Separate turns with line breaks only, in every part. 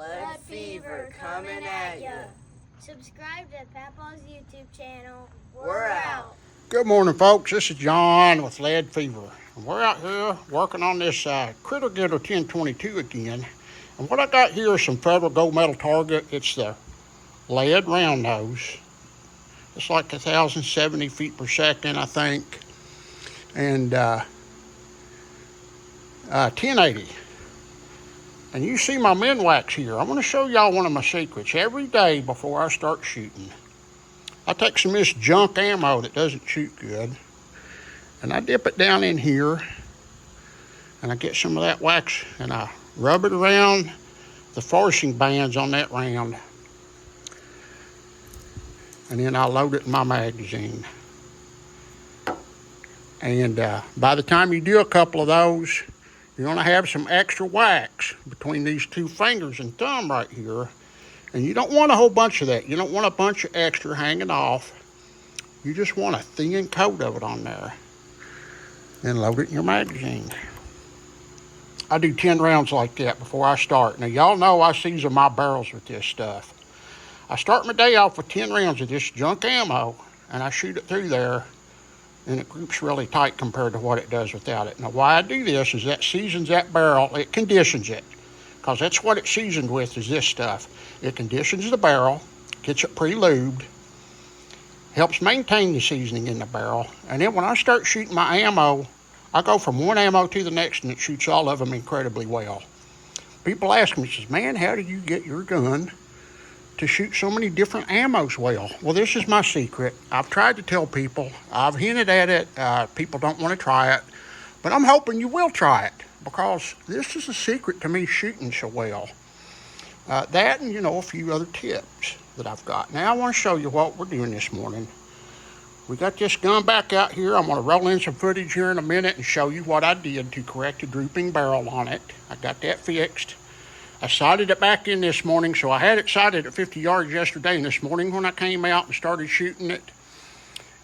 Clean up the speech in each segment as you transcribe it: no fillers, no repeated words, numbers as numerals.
Lead fever coming at you.
Subscribe to Papa's YouTube channel.
We're out.
Good morning, folks. This is John with Lead Fever. And we're out here working on this Critter Getter 1022 again. And what I got here is some Federal Gold Medal target. It's the lead round nose. It's like 1,070 feet per second, I think. And 1080. And you see my min wax here. I'm going to show y'all one of my secrets. Every day before I start shooting, I take some of this junk ammo that doesn't shoot good, and I dip it down in here, and I get some of that wax, and I rub it around the forcing bands on that round, and then I load it in my magazine. And by the time you do a couple of those, you're going to have some extra wax between these two fingers and thumb right here. And you don't want a whole bunch of that. You don't want a bunch of extra hanging off. You just want a thin coat of it on there. Then load it in your magazine. I do 10 rounds like that before I start. Now, y'all know I season my barrels with this stuff. I start my day off with 10 rounds of this junk ammo, and I shoot it through there, and it groups really tight compared to what it does without it. Now, why I do this is that seasons that barrel, it conditions it, because that's what it's seasoned with, is this stuff. It conditions the barrel, gets it pre-lubed, helps maintain the seasoning in the barrel, and then when I start shooting my ammo, I go from one ammo to the next, and it shoots all of them incredibly well. People ask me, says, man, how do you get your gun to shoot so many different ammos well? Well, this is my secret. I've tried to tell people. I've hinted at it. People don't want to try it. But I'm hoping you will try it, because this is a secret to me shooting so well. That and, a few other tips that I've got. Now I want to show you what we're doing this morning. We got this gun back out here. I'm going to roll in some footage here in a minute and show you what I did to correct the drooping barrel on it. I got that fixed. I sighted it back in this morning, so I had it sighted at 50 yards yesterday, and this morning when I came out and started shooting it,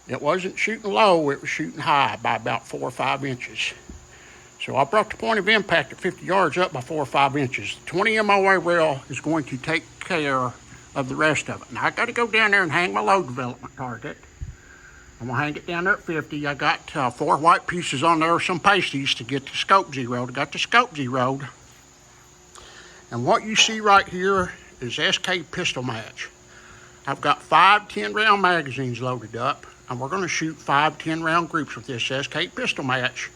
it wasn't shooting low, it was shooting high by about 4 or 5 inches. So I brought the point of impact at 50 yards up by 4 or 5 inches. The 20 MOA rail is going to take care of the rest of it. Now I got to go down there and hang my load development target. I'm going to hang it down there at 50. I got 4 white pieces on there, some pasties to get the scope zeroed. I got the scope zeroed. And what you see right here is SK pistol match. I've got 5 10-round magazines loaded up, and we're going to shoot 5 10-round groups with this SK pistol match.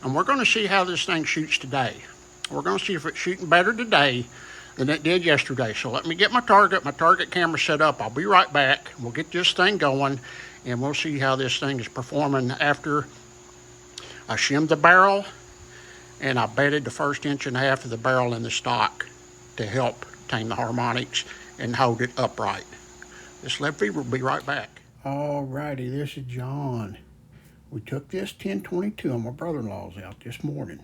And we're going to see how this thing shoots today. We're going to see if it's shooting better today than it did yesterday. So let me get my target camera set up. I'll be right back. We'll get this thing going, and we'll see how this thing is performing after I shimmed the barrel and I bedded the first 1.5 inches of the barrel in the stock to help tame the harmonics and hold it upright. This Lead Fever will be right back. Alrighty, this is John. We took this 1022 and my brother-in-law's out this morning,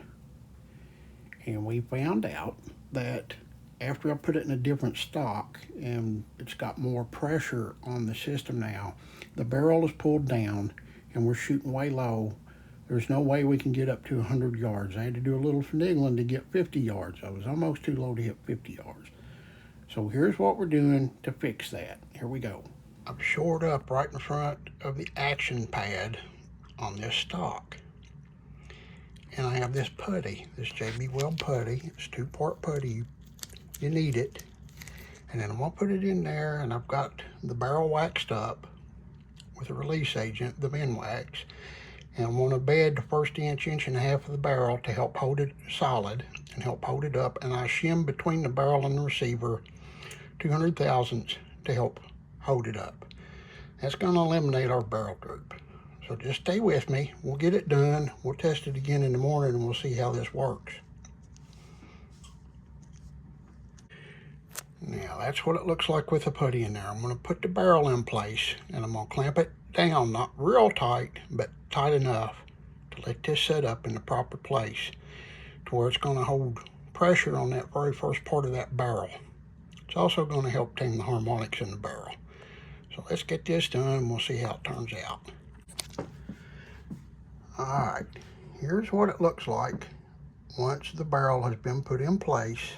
and we found out that after I put it in a different stock and it's got more pressure on the system now, the barrel is pulled down and we're shooting way low. There's no way we can get up to 100 yards. I had to do a little finagling to get 50 yards. I was almost too low to hit 50 yards. So here's what we're doing to fix that. Here we go. I'm shored up right in front of the action pad on this stock. And I have this putty, this JB Weld putty. It's 2-part putty. You need it. And then I'm gonna put it in there, and I've got the barrel waxed up with a release agent, the min wax. And I'm going to bed the first 1.5 inches of the barrel to help hold it solid and help hold it up. And I shim between the barrel and the receiver 200 thousandths to help hold it up. That's going to eliminate our barrel droop. So just stay with me. We'll get it done. We'll test it again in the morning, and we'll see how this works. Now that's what it looks like with the putty in there. I'm going to put the barrel in place, and I'm going to clamp it down, not real tight, but tight enough to let this set up in the proper place to where it's going to hold pressure on that very first part of that barrel. It's also going to help tame the harmonics in the barrel. So let's get this done and we'll see how it turns out. Alright, here's what it looks like once the barrel has been put in place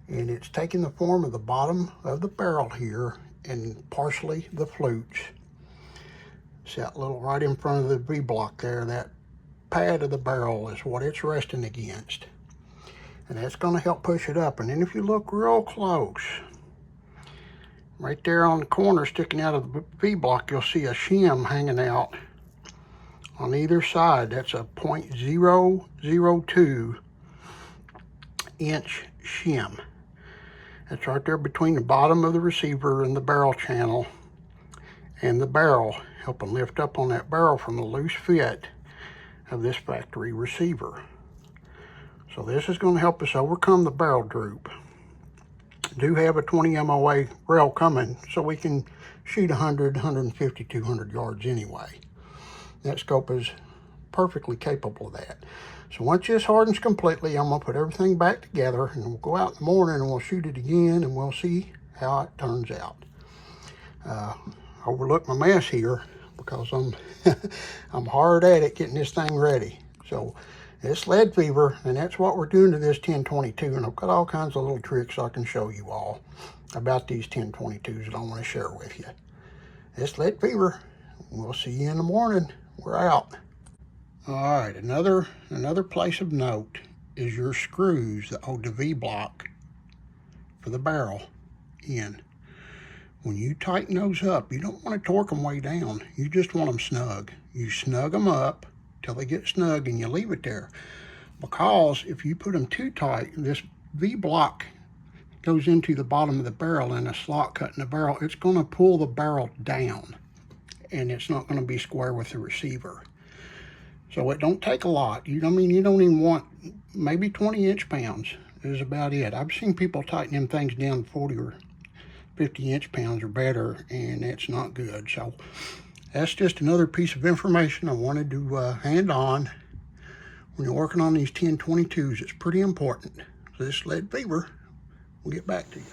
And it's taking the form of the bottom of the barrel here and partially the flutes. See that little right in front of the V-block there, that pad of the barrel is what it's resting against. And that's going to help push it up. And then if you look real close, right there on the corner sticking out of the V-block, you'll see a shim hanging out on either side. That's a 0.002 inch shim. It's right there between the bottom of the receiver and the barrel channel and the barrel, helping lift up on that barrel from the loose fit of this factory receiver. So this is going to help us overcome the barrel droop. Do have a 20 MOA rail coming, so we can shoot 100, 150, 200 yards anyway. That scope is perfectly capable of that. So once this hardens completely, I'm going to put everything back together, and we'll go out in the morning and we'll shoot it again, and we'll see how it turns out. Overlook my mess here because I'm hard at it getting this thing ready. So it's lead fever, and that's what we're doing to this 1022, and I've got all kinds of little tricks I can show you all about these 1022s that I want to share with you. It's lead fever. We'll see you in the morning. We're out. All right, another place of note is your screws that hold the V-block for the barrel in. When you tighten those up, you don't want to torque them way down. You just want them snug. You snug them up till they get snug and you leave it there. Because if you put them too tight, this V-block goes into the bottom of the barrel and a slot cut in the barrel, it's going to pull the barrel down and it's not going to be square with the receiver. So it don't take a lot. You don't even want maybe 20 inch-pounds is about it. I've seen people tighten them things down 40 or 50 inch-pounds or better, and it's not good. So that's just another piece of information I wanted to hand on. When you're working on these 1022s, it's pretty important. So this lead fever, we'll get back to you.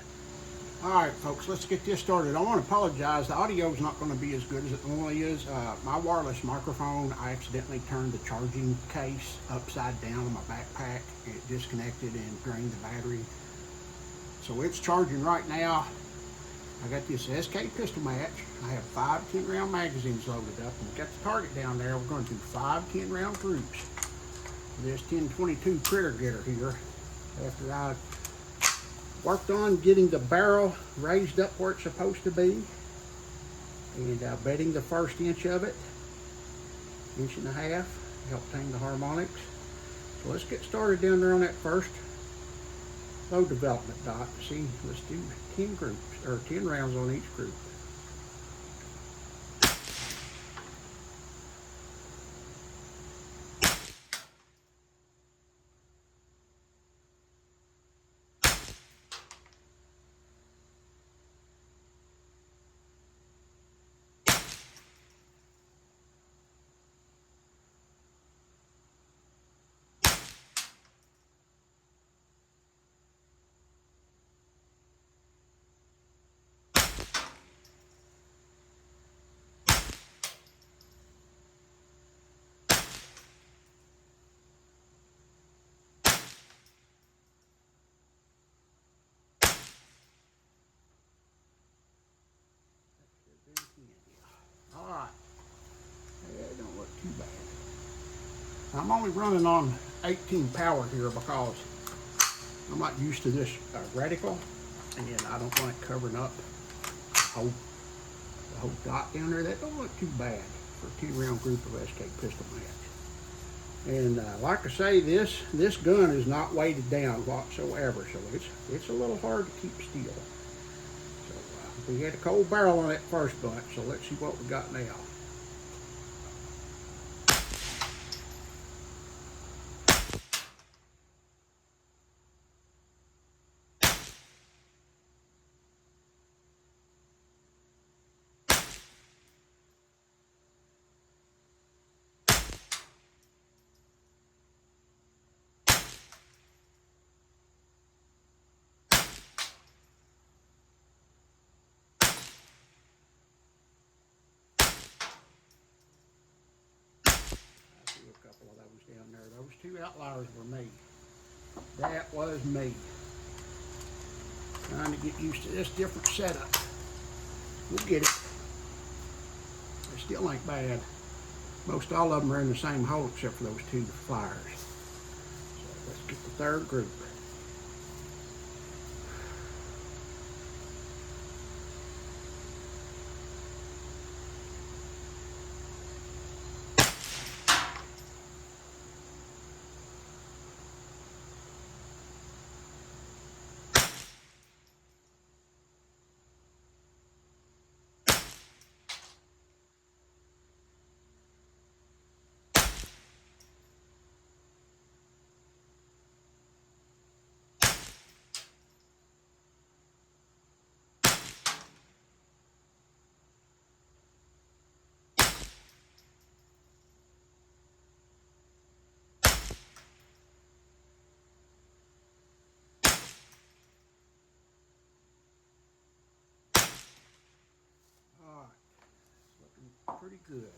All right, folks, let's get this started. I want to apologize. The audio is not going to be as good as it normally is. My wireless microphone, I accidentally turned the charging case upside down in my backpack. It disconnected and drained the battery. So it's charging right now. I got this SK pistol match. I have 5 10-round magazines loaded up, and we got the target down there. We're going to do 5 10-round groups for this 1022 critter getter here. After I worked on getting the barrel raised up where it's supposed to be, and bedding the first inch of it, 1.5 inches, help tame the harmonics. So let's get started down there on that first load development dot. See, let's do 10 groups, or 10 rounds on each group. All right, that don't look too bad. I'm only running on 18 power here because I'm not used to this reticle, and I don't want it covering up the whole dot down there. That don't look too bad for a 10-round group of SK pistol match. And like I say, this gun is not weighted down whatsoever, so it's a little hard to keep still. So we had a cold barrel on that first bunch, so let's see what we got now. Couple of those down there. Those 2 outliers were me. That was me. Trying to get used to this different setup. We'll get it. It still ain't bad. Most all of them are in the same hole except for those two flyers. So let's get the third group. Pretty good.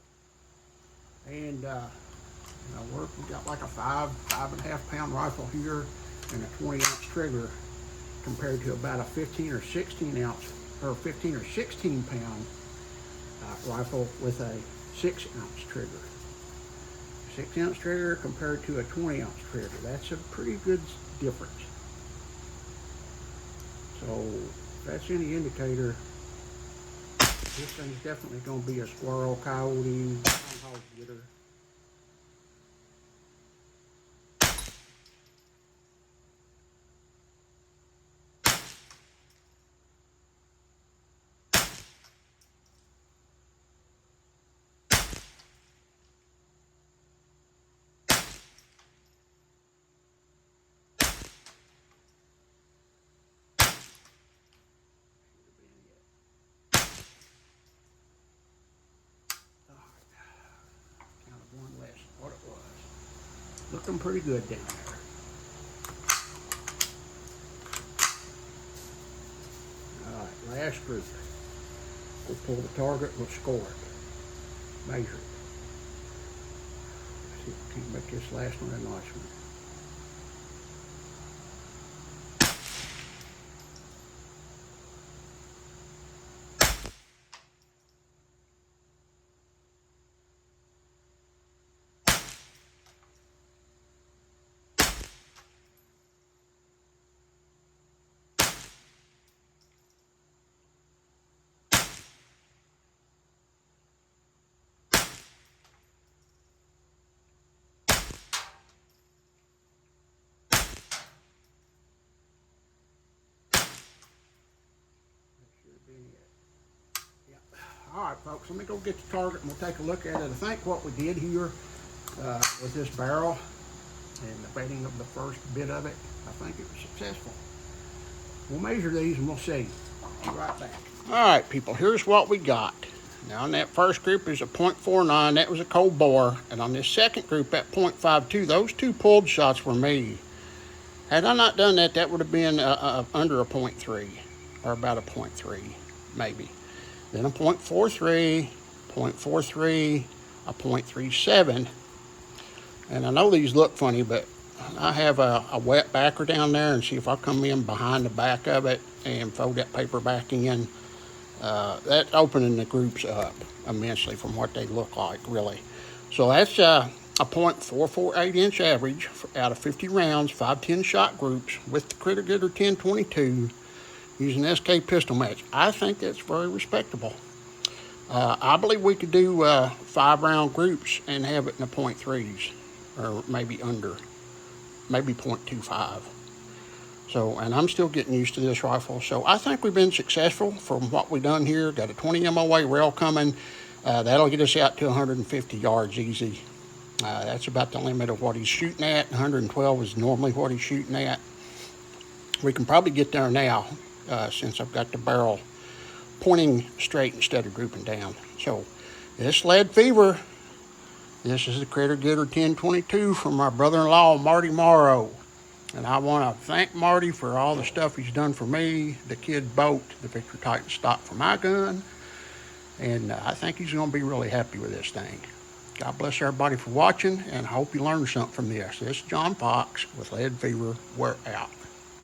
And we got like a 5.5 pound rifle here and a 20-ounce trigger compared to about a 15 or 16 ounce or 15 or 16 pound rifle with a 6-ounce trigger. 6-ounce trigger compared to a 20-ounce trigger. That's a pretty good difference. So if that's any indicator, this thing's definitely going to be a squirrel, coyote, hog getter. One less than what it was. Looking pretty good down there. Alright, last group. We'll pull the target, we'll score it. Measure it. Let's see if we can make this last one a nice one. Alright folks, let me go get the target and we'll take a look at it. I think what we did here with this barrel and the bedding of the first bit of it, I think it was successful. We'll measure these and we'll see. Be right back. Alright people, here's what we got. Now on that first group is a .49, that was a cold bore. And on this second group at .52, those two pulled shots were me. Had I not done that, that would have been under a .3 or about a .3 maybe. Then a .43, .43, a .37. And I know these look funny, but I have a wet backer down there, and see if I come in behind the back of it and fold that paper back in, that's opening the groups up immensely from what they look like, really. So that's a .448 inch average out of 50 rounds, 5-10 shot groups with the Critter Getter 1022. Using SK pistol match. I think that's very respectable. I believe we could do 5-round groups and have it in the .3s, or maybe under, maybe .25. So, and I'm still getting used to this rifle. So I think we've been successful from what we've done here. Got a 20 MOA rail coming. That'll get us out to 150 yards easy. That's about the limit of what he's shooting at. 112 is normally what he's shooting at. We can probably get there now. Since I've got the barrel pointing straight instead of drooping down. So this lead fever, this is the Critter Getter 1022 from my brother-in-law Marty Morrow. And I want to thank Marty for all the stuff he's done for me, the kid boat, the Victor Titan stock for my gun. And I think he's going to be really happy with this thing. God bless everybody for watching, and I hope you learned something from this. This is John Fox with Lead Fever. We're out.